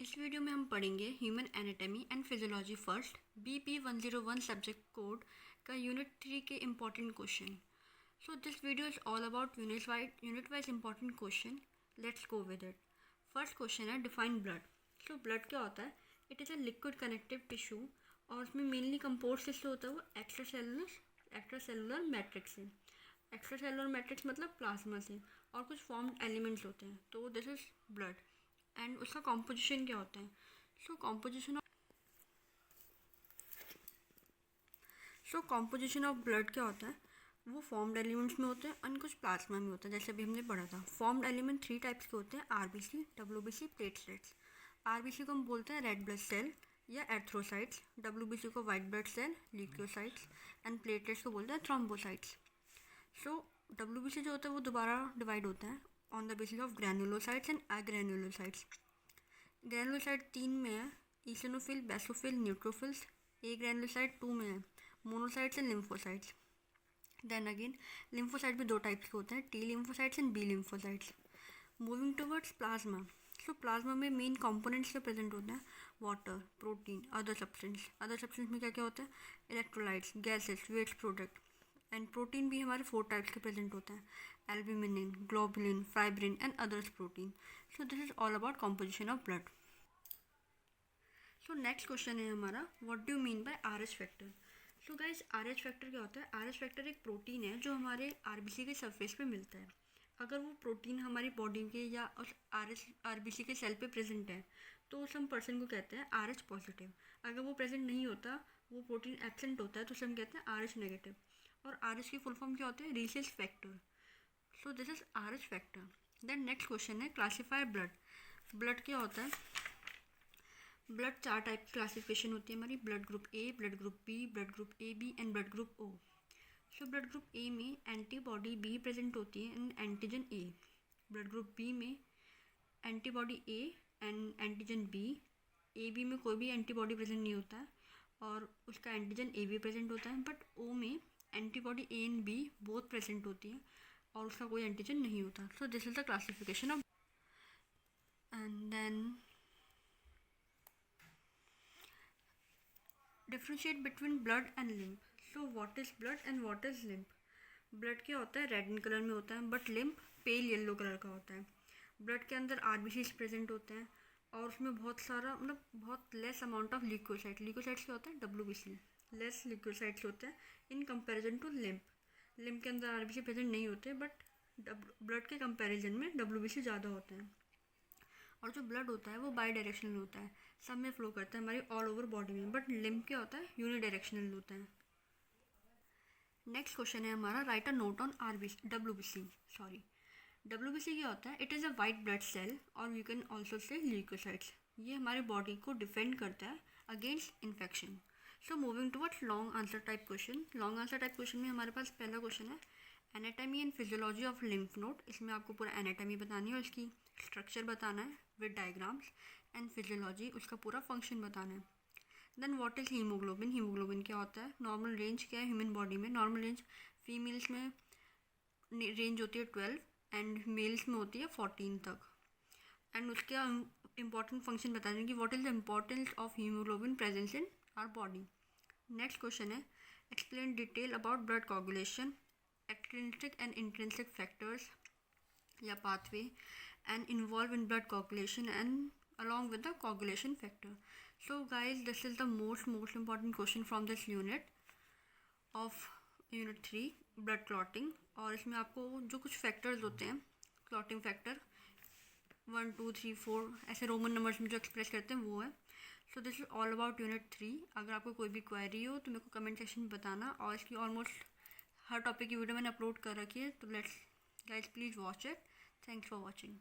इस वीडियो में हम पढ़ेंगे human anatomy and physiology first BP 101 subject code का यूनिट 3 के important question. So this video is all about unit wise important question. Let's go with it. First question है define blood. So blood क्या होता है? It is a liquid connective tissue और उसमें mainly compose किससे होता है? वो एक्स्ट्रा मैट्रिक्स से। एक्स्ट्रा सेलुलर मैट्रिक्स मतलब प्लाज्मा से, और कुछ फॉर्म्ड एलिमेंट्स होते हैं। तो दिस इज ब्लड। एंड उसका कॉम्पोजिशन क्या होता है? कॉम्पोजिशन ऑफ ब्लड क्या होता है? वो फॉर्म्ड एलिमेंट्स में होते हैं और कुछ प्लाज्मा में होता है, जैसे अभी हमने पढ़ा था। फॉर्म्ड एलिमेंट 3 टाइप्स के होते हैं: RBC, WBC, प्लेटलेट्स। RBC को हम बोलते हैं रेड ब्लड सेल या एर्थ्रोसाइट्स, WBC को white blood cell, leucocytes, and platelets को बोलते हैं थ्रोम्बोसाइट्स। सो WBC जो होता है वो दोबारा डिवाइड होता है on the basis of granulocytes and agranulocytes. Granulocyte 3 में है: eosinophil, basophil, neutrophils. Agranulocyte 2 में है: monocytes and lymphocytes. Then again lymphocyte भी 2 टाइप्स के होते हैं: T lymphocytes and B lymphocytes. Moving towards plasma. So plasma में मेन कंपोनेंट्स क्या प्रेजेंट होते हैं? Water, protein, other substance. Other substance में क्या क्या होता है? Electrolytes, gases, waste product. And protein भी हमारे 4 टाइप्स के प्रेजेंट होते हैं: albumin, globulin, fibrin and others protein. So this is all about composition of blood. So next question है हमारा, what do you mean by RH factor? So guys RH factor क्या होता है? RH फैक्टर एक protein है जो हमारे RBC के सरफेस पे मिलता है। अगर वो प्रोटीन हमारी बॉडी के या उस RBC के सेल पे प्रेजेंट है तो उस हम पर्सन को कहते हैं RH पॉजिटिव। अगर वो प्रेजेंट नहीं होता, वो प्रोटीन एब्सेंट होता है, तो उसे हम कहते हैं RH नेगेटिव। और RH की फुल फॉर्म क्या होता है? Rhesus factor. So this is RH factor. Then next question है क्लासीफाई ब्लड। ब्लड क्या होता है? ब्लड 4 टाइप की क्लासिफिकेशन होती है हमारी: blood group A, blood group B, blood group AB and blood group O। So blood group A में antibody B present होती है and antigen A। Blood group B में antibody A and antigen B। AB में कोई भी antibody present नहीं होता है और उसका एंटीजन A भी प्रेजेंट होता है। बट O में antibody A and B both present होती है और उसका कोई एंटीजन नहीं होता। So this is the classification of. And then differentiate between blood and lymph. So what is blood and what is lymph? Blood क्या होता है? रेड इन कलर में होता है, but lymph pale yellow colour का होता है। ब्लड के अंदर RBCs प्रेजेंट होते हैं और उसमें बहुत सारा बहुत less amount of leucocyte. Leucocytes क्या होता है? WBC। लेस ल्यूकोसाइट्स होते हैं in comparison to lymph. Lymph के अंदर RBC प्रेजेंट नहीं होते, बट ब्लड के कंपैरिजन में WBC ज़्यादा होते हैं। और जो ब्लड होता है वो बाई डायरेक्शनल होता है, सब में फ्लो करता है हमारी ऑल ओवर बॉडी में। बट लिम्फ क्या होता है? यूनि डायरेक्शनल होता है। नेक्स्ट क्वेश्चन है हमारा, write a note on WBC क्या होता है? It is a white blood cell और you can also say leukocytes. ये हमारे बॉडी को डिफेंड करता है against infection. So moving towards long answer type question. Long answer type question में हमारे पास पहला क्वेश्चन है anatomy and physiology of lymph node. इसमें आपको पूरा एनाटॉमी बतानी है और इसकी स्ट्रक्चर बताना है विद डायग्राम्स, एंड फिजियोलॉजी उसका पूरा फंक्शन बताना है। Then what is haemoglobin? Haemoglobin क्या होता है? नॉर्मल रेंज क्या है ह्यूमन बॉडी में? नॉर्मल रेंज फीमेल्स में रेंज होती है 12 एंड मेल्स में होती है 14 तक। एंड उसका इंपॉर्टेंट फंक्शन बता देंगे कि what is the importance of haemoglobin presence in our body. Next question है explain detail about blood coagulation, extrinsic and intrinsic factors या pathway and involved in blood coagulation and along with the coagulation factor. So guys, this is the most important question from this unit of unit 3 blood clotting। और इसमें आपको जो कुछ factors होते हैं, clotting factor 1 2 3 4 ऐसे Roman numbers में जो एक्सप्रेस करते हैं वो है। सो this is all about unit 3। अगर आपको कोई भी क्वेरी हो तो मेरे को कमेंट सेक्शन में बताना, और इसकी ऑलमोस्ट हर टॉपिक की वीडियो मैंने अपलोड कर रखी है, तो let's guys please watch it. Thanks for watching.